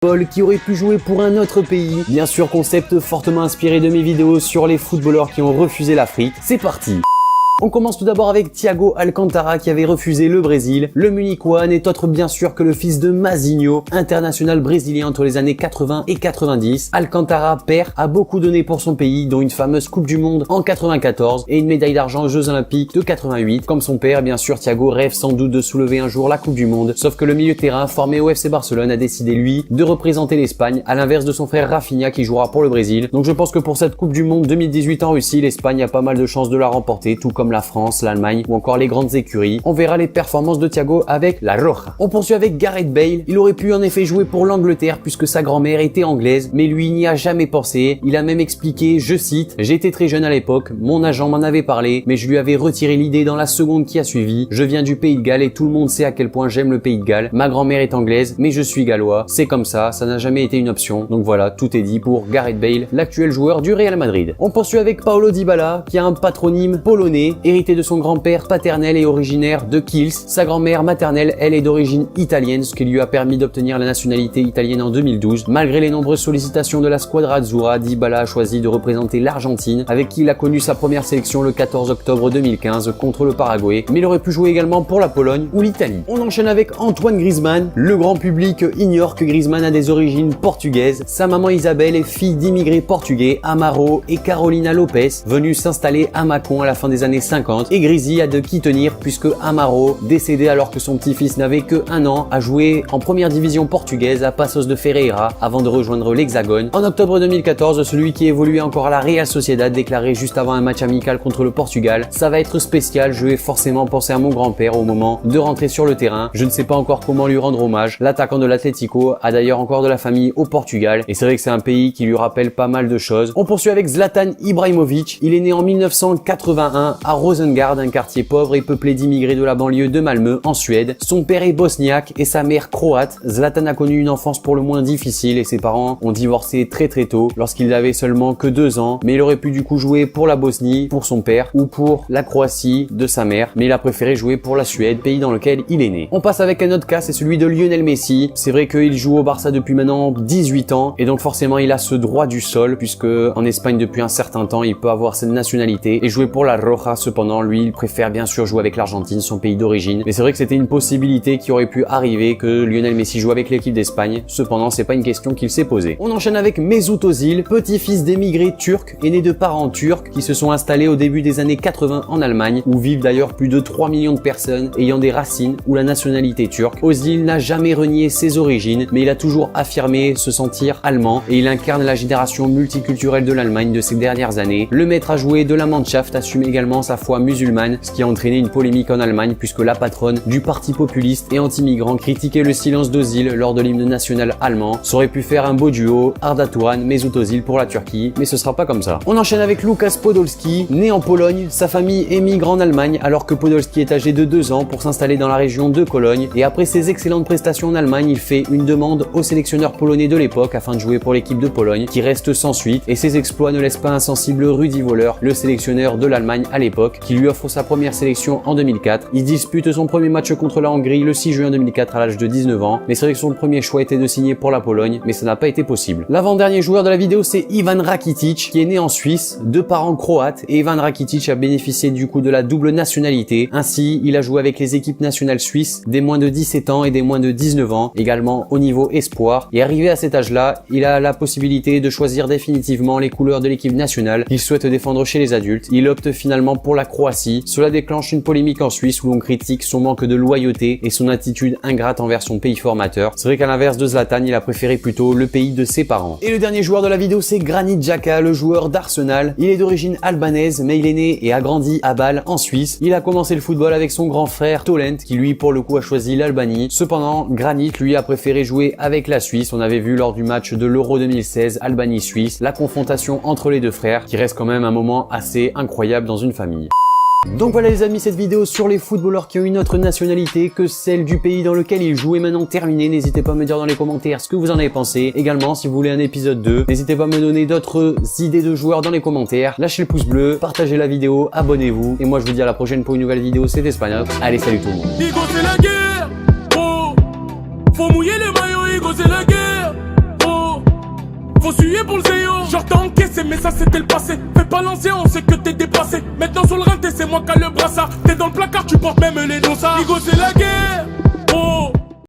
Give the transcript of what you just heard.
Paul qui aurait pu jouer pour un autre pays. Bien sûr, concept fortement inspiré de mes vidéos sur les footballeurs qui ont refusé l'Afrique. C'est parti! On commence tout d'abord avec Thiago Alcantara qui avait refusé le Brésil. Le Munichois n'est autre bien sûr que le fils de Mazinho, international brésilien entre les années 80 et 90. Alcantara, père, a beaucoup donné pour son pays, dont une fameuse Coupe du Monde en 94 et une médaille d'argent aux Jeux Olympiques de 88. Comme son père, bien sûr, Thiago rêve sans doute de soulever un jour la Coupe du Monde. Sauf que le milieu de terrain formé au FC Barcelone a décidé, lui, de représenter l'Espagne, à l'inverse de son frère Rafinha qui jouera pour le Brésil. Donc je pense que pour cette Coupe du Monde 2018 en Russie, l'Espagne a pas mal de chances de la remporter, tout comme la France, l'Allemagne ou encore les grandes écuries. On verra les performances de Thiago avec la Roja. On poursuit avec Gareth Bale. Il aurait pu en effet jouer pour l'Angleterre puisque sa grand-mère était anglaise, mais lui n'y a jamais pensé. Il a même expliqué, je cite, « J'étais très jeune à l'époque, mon agent m'en avait parlé, mais je lui avais retiré l'idée dans la seconde qui a suivi. Je viens du Pays de Galles et tout le monde sait à quel point j'aime le Pays de Galles. Ma grand-mère est anglaise, mais je suis gallois. C'est comme ça n'a jamais été une option. » Donc voilà, tout est dit pour Gareth Bale, l'actuel joueur du Real Madrid. On poursuit avec Paulo Dybala, qui a un patronyme polonais, hérité de son grand-père paternel et originaire de Kielce. Sa grand-mère maternelle, elle, est d'origine italienne, ce qui lui a permis d'obtenir la nationalité italienne en 2012. Malgré les nombreuses sollicitations de la Squadra Azzurra, Dybala a choisi de représenter l'Argentine, avec qui il a connu sa première sélection le 14 octobre 2015 contre le Paraguay, mais il aurait pu jouer également pour la Pologne ou l'Italie. On enchaîne avec Antoine Griezmann. Le grand public ignore que Griezmann a des origines portugaises. Sa maman Isabelle est fille d'immigrés portugais, Amaro et Carolina Lopez, venus s'installer à Mâcon à la fin des années 50, et Griezmann a de qui tenir puisque Amaro, décédé alors que son petit-fils n'avait que 1 an, a joué en première division portugaise à Passos de Ferreira avant de rejoindre l'Hexagone. En octobre 2014, celui qui évoluait encore à la Real Sociedad déclarait juste avant un match amical contre le Portugal: « Ça va être spécial, je vais forcément penser à mon grand-père au moment de rentrer sur le terrain. Je ne sais pas encore comment lui rendre hommage. » L'attaquant de l'Atlético a d'ailleurs encore de la famille au Portugal et c'est vrai que c'est un pays qui lui rappelle pas mal de choses. On poursuit avec Zlatan Ibrahimovic. Il est né en 1981 à Rosengard, un quartier pauvre et peuplé d'immigrés de la banlieue de Malmö en Suède. Son père est bosniaque et sa mère croate. Zlatan a connu une enfance pour le moins difficile et ses parents ont divorcé très tôt, lorsqu'il avait seulement que 2 ans, mais il aurait pu du coup jouer pour la Bosnie, pour son père, ou pour la Croatie de sa mère, mais il a préféré jouer pour la Suède, pays dans lequel il est né. On passe avec un autre cas, c'est celui de Lionel Messi. C'est vrai qu'il joue au Barça depuis maintenant 18 ans et donc forcément il a ce droit du sol puisque en Espagne depuis un certain temps il peut avoir cette nationalité et jouer pour la Roja. Cependant lui il préfère bien sûr jouer avec l'Argentine, son pays d'origine, mais c'est vrai que c'était une possibilité qui aurait pu arriver que Lionel Messi joue avec l'équipe d'Espagne. Cependant c'est pas une question qu'il s'est posée. On enchaîne avec Mesut Özil, petit-fils d'émigrés turcs et né de parents turcs qui se sont installés au début des années 80 en Allemagne, où vivent d'ailleurs plus de 3 millions de personnes ayant des racines ou la nationalité turque. Özil n'a jamais renié ses origines, mais il a toujours affirmé se sentir allemand et il incarne la génération multiculturelle de l'Allemagne de ces dernières années. Le maître à jouer de la Mannschaft assume également sa foi musulmane, ce qui a entraîné une polémique en Allemagne puisque la patronne du parti populiste et anti-migrant critiquait le silence d'Özil lors de l'hymne national allemand. Ça aurait pu faire un beau duo, Arda Turan, Mesut Özil pour la Turquie, mais ce sera pas comme ça. On enchaîne avec Lukas Podolski, né en Pologne, sa famille émigre en Allemagne alors que Podolski est âgé de 2 ans pour s'installer dans la région de Cologne et après ses excellentes prestations en Allemagne, il fait une demande au sélectionneur polonais de l'époque afin de jouer pour l'équipe de Pologne qui reste sans suite et ses exploits ne laissent pas insensible Rudi Völler, le sélectionneur de l'Allemagne à l'époque, qui lui offre sa première sélection en 2004. Il dispute son premier match contre la Hongrie le 6 juin 2004 à l'âge de 19 ans, mais c'est vrai que son premier choix était de signer pour la Pologne, mais ça n'a pas été possible. L'avant-dernier joueur de la vidéo c'est Ivan Rakitic qui est né en Suisse, de parents croates et Ivan Rakitic a bénéficié du coup de la double nationalité. Ainsi, il a joué avec les équipes nationales suisses des moins de 17 ans et des moins de 19 ans, également au niveau espoir. Et arrivé à cet âge-là, il a la possibilité de choisir définitivement les couleurs de l'équipe nationale qu'il souhaite défendre chez les adultes. Il opte finalement pour la Croatie. Cela déclenche une polémique en Suisse où l'on critique son manque de loyauté et son attitude ingrate envers son pays formateur. C'est vrai qu'à l'inverse de Zlatan, il a préféré plutôt le pays de ses parents. Et le dernier joueur de la vidéo c'est Granit Xhaka, le joueur d'Arsenal. Il est d'origine albanaise mais il est né et a grandi à Bâle en Suisse. Il a commencé le football avec son grand frère Tolent qui lui pour le coup a choisi l'Albanie. Cependant, Granit lui a préféré jouer avec la Suisse. On avait vu lors du match de l'Euro 2016 Albanie-Suisse la confrontation entre les deux frères qui reste quand même un moment assez incroyable dans une famille. Donc voilà les amis, cette vidéo sur les footballeurs qui ont une autre nationalité que celle du pays dans lequel ils jouent est maintenant terminée. N'hésitez pas à me dire dans les commentaires ce que vous en avez pensé. Également, si vous voulez un épisode 2, n'hésitez pas à me donner d'autres idées de joueurs dans les commentaires. Lâchez le pouce bleu, partagez la vidéo, abonnez-vous. Et moi je vous dis à la prochaine pour une nouvelle vidéo, c'était Espagnol. Allez, salut tout le monde. Igo c'est la guerre, oh, faut mouiller les maillots, Igo c'est la guerre. trop sué pour le zéo. Genre t'as encaissé mais ça c'était le passé. Fais pas l'ancien, on sait que t'es dépassé. Maintenant sur le rinté c'est moi qui a le brassard. T'es dans le placard, tu portes même les dossards. Nigo c'est la guerre,